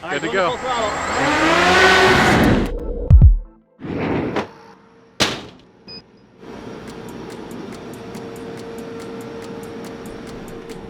All right, Good to go. full throttle.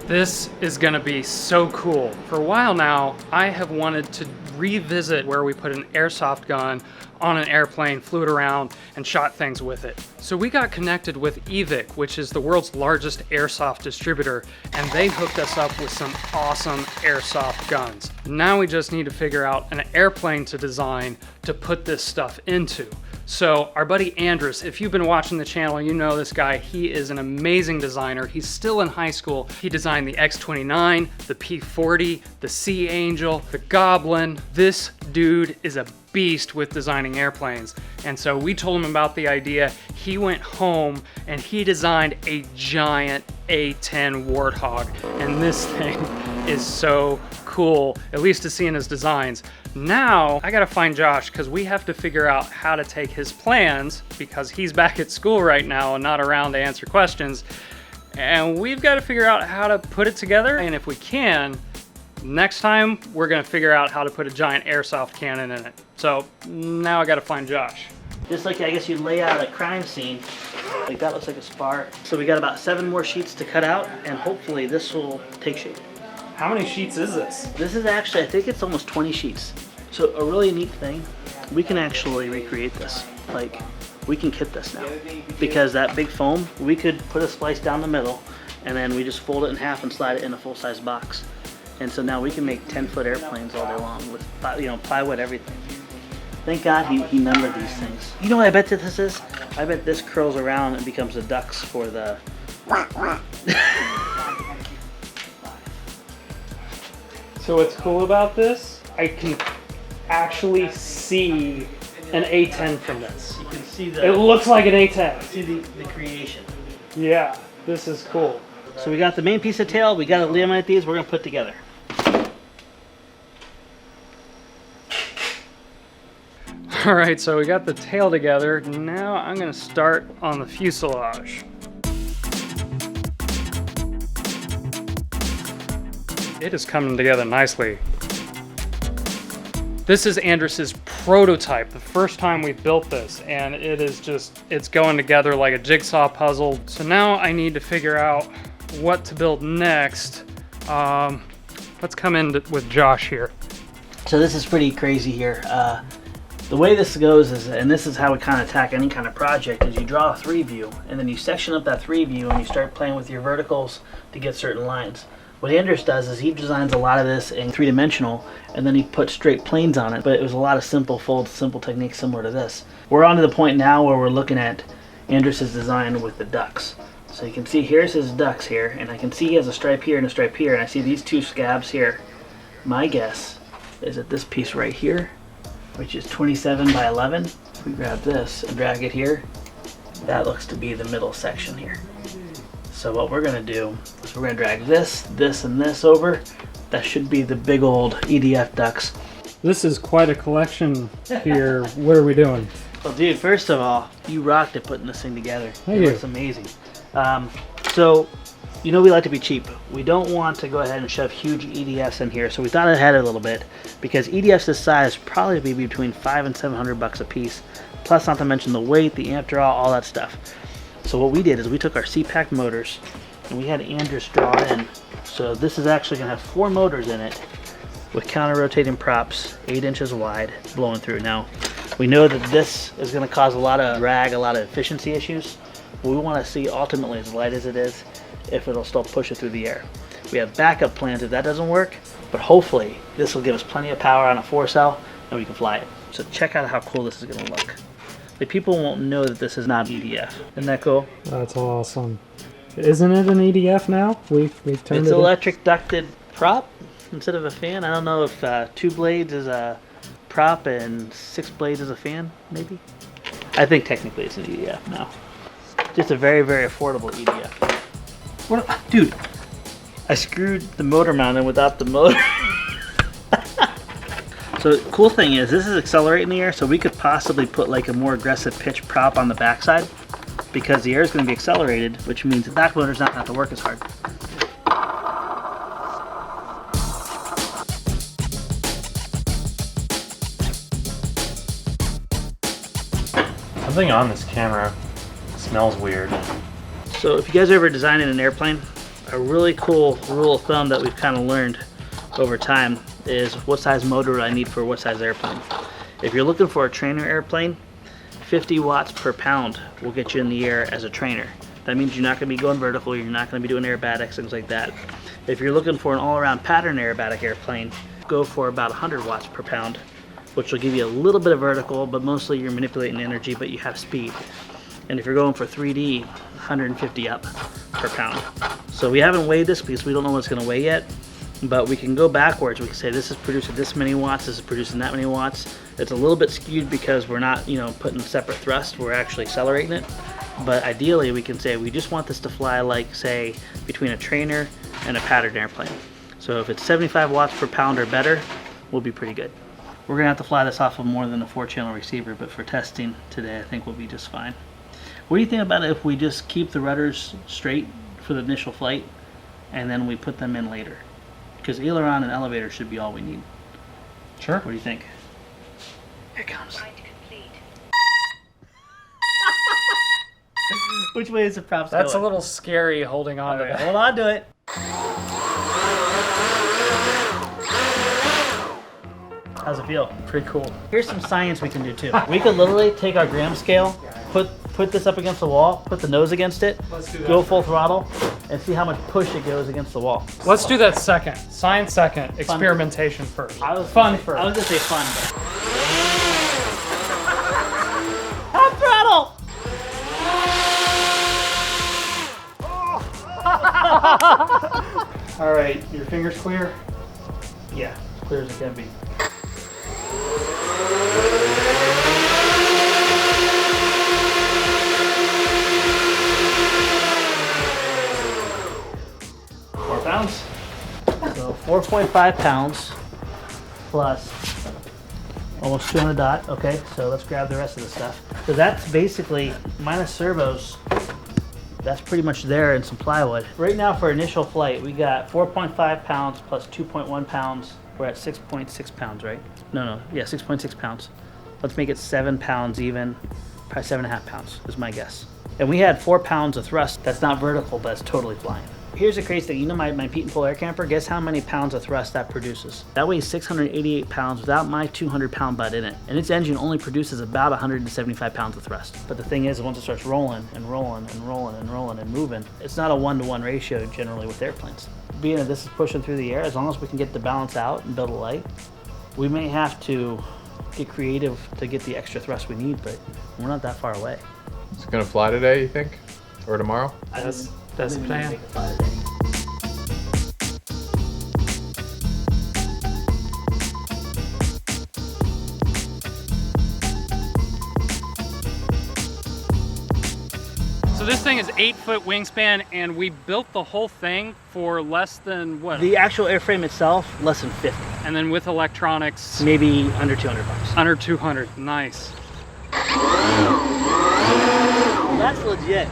This is gonna be so cool. For a while now, I have wanted to revisit where we put an airsoft gun on an airplane, flew it around, and shot things with it. So we got connected with EVIC, which is the world's largest airsoft distributor, and they hooked us up with some awesome airsoft guns. Now we just need to figure out an airplane to design to put this stuff into. So our buddy Andrus, if you've been watching the channel, you know this guy. He is an amazing designer. He's still in high school. He designed the X-29, the P-40, the Sea Angel, the Goblin. This dude is a beast with designing airplanes. And so we told him about the idea. He went home and he designed a giant A-10 Warthog. And this thing is so cool, at least to see in his designs. Now I gotta find Josh because we have to figure out how to take his plans, because he's back at school right now and not around to answer questions. And we've got to figure out how to put it together. And if we can, next time we're gonna figure out how to put a giant airsoft cannon in it. So now I gotta find Josh. Just like I guess you lay out a crime scene. Like that looks like a spar. So we got about 7 more sheets to cut out, and hopefully this will take shape. How many sheets is this? This is actually, I think it's almost 20 sheets. So a really neat thing, we can actually recreate this. Like, we can kit this now. Because that big foam, we could put a splice down the middle, and then we just fold it in half and slide it in a full-size box. And so now we can make 10-foot airplanes all day long with, you know, plywood, everything. Thank God he numbered these things. You know what I bet that this is? I bet this curls around and becomes the ducks for the... So what's cool about this, I can actually see an A-10 from this. You can see the... It looks like an A-10. See the creation. Yeah, this is cool. So we got the main piece of tail, we got to laminate these, we're going to put together. All right, so we got the tail together. Now I'm gonna start on the fuselage. It is coming together nicely. This is Andrus's prototype, the first time we built this, and it is just, it's going together like a jigsaw puzzle. So now I need to figure out what to build next. Let's come in with Josh here. So this is pretty crazy here. The way this goes is, and this is how we kind of attack any kind of project, is you draw a 3 view, and then you section up that 3 view and you start playing with your verticals to get certain lines. What Andrus does is he designs a lot of this in 3-dimensional, and then he puts straight planes on it, but it was a lot of simple folds, simple techniques similar to this. We're on to the point now where we're looking at Andrus's design with the ducks. So you can see here's his ducks here, and I can see he has a stripe here and a stripe here, and I see these 2 scabs here. My guess is that this piece right here, which is 27 by 11, if we grab this and drag it here, that looks to be the middle section here. So what we're going to do is we're going to drag this, this, and this over. That should be the big old EDF ducks. This is quite a collection here. What are we doing? Well, dude, first of all, you rocked at putting this thing together. Thank It you. looks amazing. So, you know we like to be cheap. We don't want to go ahead and shove huge EDFs in here, so we thought ahead a little bit, because EDFs this size probably be between $500 and $700 a piece, plus not to mention the weight, the amp draw, all that stuff. So what we did is we took our C-Pack motors and we had Andrus draw it in. So this is actually going to have 4 motors in it with counter-rotating props, 8 inches wide, blowing through. Now, we know that this is going to cause a lot of drag, a lot of efficiency issues. We want to see ultimately, as light as it is, if it'll still push it through the air. We have backup plans if that doesn't work, but hopefully this will give us plenty of power on a 4-cell and we can fly it. So check out how cool this is going to look. The people won't know that this is not EDF. Isn't that cool? That's awesome. Isn't it an EDF now? We've turned It's it electric ducted prop instead of a fan. I don't know if 2 blades is a prop and 6 blades is a fan, maybe? I think technically it's an EDF now. Just a very, very affordable EDF. What, dude, I screwed the motor mount in without the motor. So the cool thing is this is accelerating the air, so we could possibly put like a more aggressive pitch prop on the backside because the air is going to be accelerated, which means the back motor's not going to have to work as hard. Something on this camera smells weird. So if you guys are ever designing an airplane, a really cool rule of thumb that we've kind of learned over time is what size motor do I need for what size airplane. If you're looking for a trainer airplane, 50 watts per pound will get you in the air as a trainer. That means you're not going to be going vertical, you're not going to be doing aerobatics, things like that. If you're looking for an all-around pattern aerobatic airplane, go for about 100 watts per pound, which will give you a little bit of vertical, but mostly you're manipulating energy, but you have speed. And if you're going for 3D, 150 up per pound. So we haven't weighed this because we don't know what it's going to weigh yet, but we can go backwards. We can say this is producing this many watts, this is producing that many watts. It's a little bit skewed because we're not, putting separate thrust, we're actually accelerating it. But ideally we can say we just want this to fly like, say, between a trainer and a pattern airplane. So if it's 75 watts per pound or better, we'll be pretty good. We're gonna have to fly this off of more than a 4-channel receiver, but for testing today I think we'll be just fine. What do you think about it if we just keep the rudders straight for the initial flight and then we put them in later? Because aileron and elevator should be all we need. Sure. What do you think? Here it comes. Which way is the props That's going? a little scary holding on to Right, that. hold on to it. How's it feel? Pretty cool. Here's some science we can do too. We could literally take our gram scale, put this up against the wall, put the nose against it, go full throttle, and see how much push it goes against the wall. Let's do that second. Science second, experimentation first. Fun first. I was gonna say fun, but... Half throttle! All right, your finger's clear? Yeah, as clear as it can be. Pounds. So 4.5 pounds plus almost 200 dot. Okay, so let's grab the rest of the stuff. So that's basically minus servos. That's pretty much there and some plywood. Right now for initial flight, we got 4.5 pounds plus 2.1 pounds. We're at 6.6 pounds, right? No, yeah, 6.6 pounds. Let's make it 7 pounds even. Probably 7.5 pounds is my guess. And we had 4 pounds of thrust. That's not vertical, but it's totally flying. Here's the crazy thing, my Pete and Pull air camper, guess how many pounds of thrust that produces? That weighs 688 pounds without my 200-pound butt in it. And its engine only produces about 175 pounds of thrust. But the thing is, once it starts rolling and rolling and rolling and rolling and moving, it's not a 1-to-1 ratio generally with airplanes. Being that this is pushing through the air, as long as we can get the balance out and build a light, we may have to get creative to get the extra thrust we need, but we're not that far away. Is it gonna fly today, you think? Or tomorrow? That's the plan. So this thing is 8-foot wingspan, and we built the whole thing for less than what? The actual airframe itself, less than 50. And then with electronics, Maybe under 200 bucks. under 200. Nice. That's legit.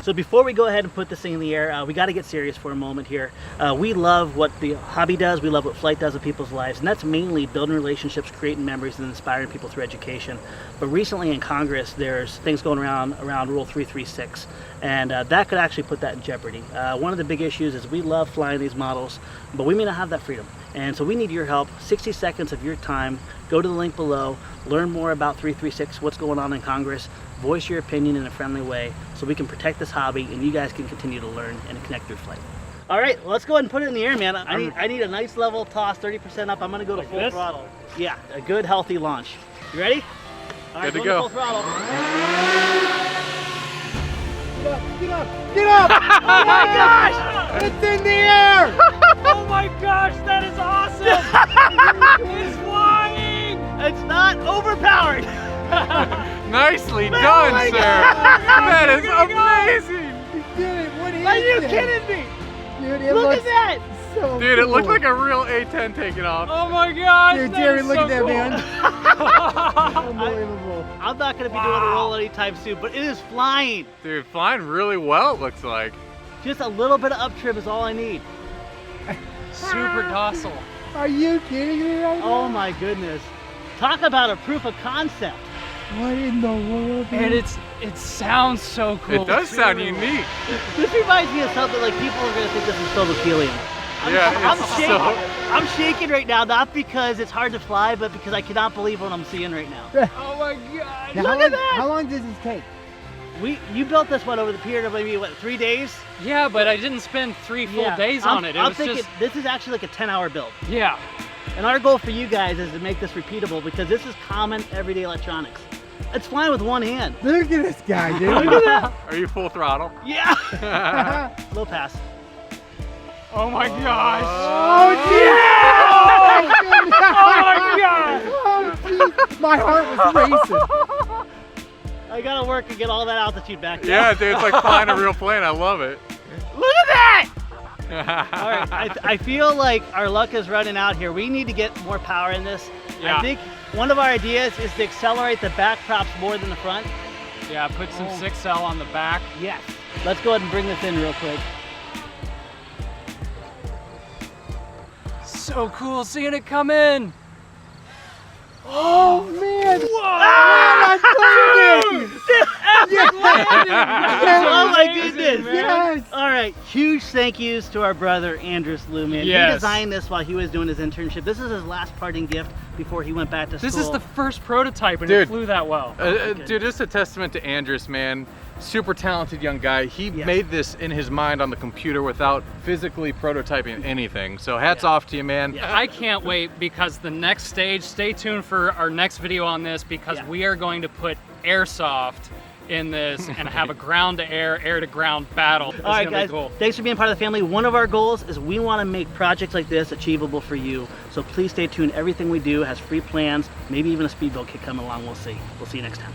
So before we go ahead and put this thing in the air, we got to get serious for a moment here. We love what the hobby does. We love what flight does in people's lives, and that's mainly building relationships, creating memories, and inspiring people through education. But recently in Congress, there's things going around Rule 336, and that could actually put that in jeopardy. One of the big issues is we love flying these models, but we may not have that freedom. And so we need your help. 60 seconds of your time. Go to the link below, learn more about 336, what's going on in Congress, voice your opinion in a friendly way so we can protect this hobby and you guys can continue to learn and connect through flight. All right, well, let's go ahead and put it in the air, man. I need a nice level toss, 30% up. I'm gonna go to full throttle. Yeah, a good healthy launch. You ready? All right, Good to go. Full throttle. Get up! Get up! Oh my gosh! It's in the air! Oh my gosh, that is awesome! It's flying! It's not overpowered. Nicely done, sir! That is amazing! Dude, what is Are you this? kidding me? Dude, it Look looks at that! so Dude, it looked cool. like a real A-10 taking off. Oh my gosh! Dude, that Jerry, is look so at that, cool. man. Unbelievable. I'm not gonna be doing a roll anytime soon, but it is flying. Dude, flying really well, it looks like. Just a little bit of up trim is all I need. Super docile. Are you kidding me right now? Oh my goodness. Talk about a proof of concept. What in the world? And it sounds so cool. It does sound unique. This reminds me of something like people are gonna think this is filled with helium. I'm shaking. I'm shaking right now, not because it's hard to fly, but because I cannot believe what I'm seeing right now. Oh my god. Now, Look at that! How long does this take? You built this one over the period of maybe what, 3 days? Yeah, but I didn't spend 3 full days on it. It I'm was thinking just this is actually like a 10-hour build. yeah. And our goal for you guys is to make this repeatable because this is common everyday electronics. It's flying with one hand. Look at this guy, dude. Look at that. Are you full throttle? Yeah. Low pass. Oh my gosh. Oh, yeah! Oh my god. Oh, geez. My heart was racing. I gotta work and get all that altitude back down. Yeah, dude, it's like flying a real plane. I love it. Look at that! All right, I feel like our luck is running out here. We need to get more power in this. Yeah. I think one of our ideas is to accelerate the back props more than the front. Yeah, put some 6L on the back. Yes. Let's go ahead and bring this in real quick. So cool seeing it come in. Oh, man. Ah! Oh my goodness! Yes. All right, huge thank yous to our brother Andrew Slew, man. Yes. He designed this while he was doing his internship. This is his last parting gift before he went back to school. This is the first prototype and Dude. it flew that well. Dude, just a testament to Andrus, man. Super talented young guy. He made this in his mind on the computer without physically prototyping anything. So hats off to you, man. Yeah. I can't wait because the next stage, stay tuned for our next video on this because we are going to put airsoft in this and have a ground-to-air, air-to-ground battle. It's All right, gonna be guys, cool. thanks for being part of the family. One of our goals is we want to make projects like this achievable for you. So please stay tuned. Everything we do has free plans, maybe even a speedboat kit coming along. We'll see. We'll see you next time.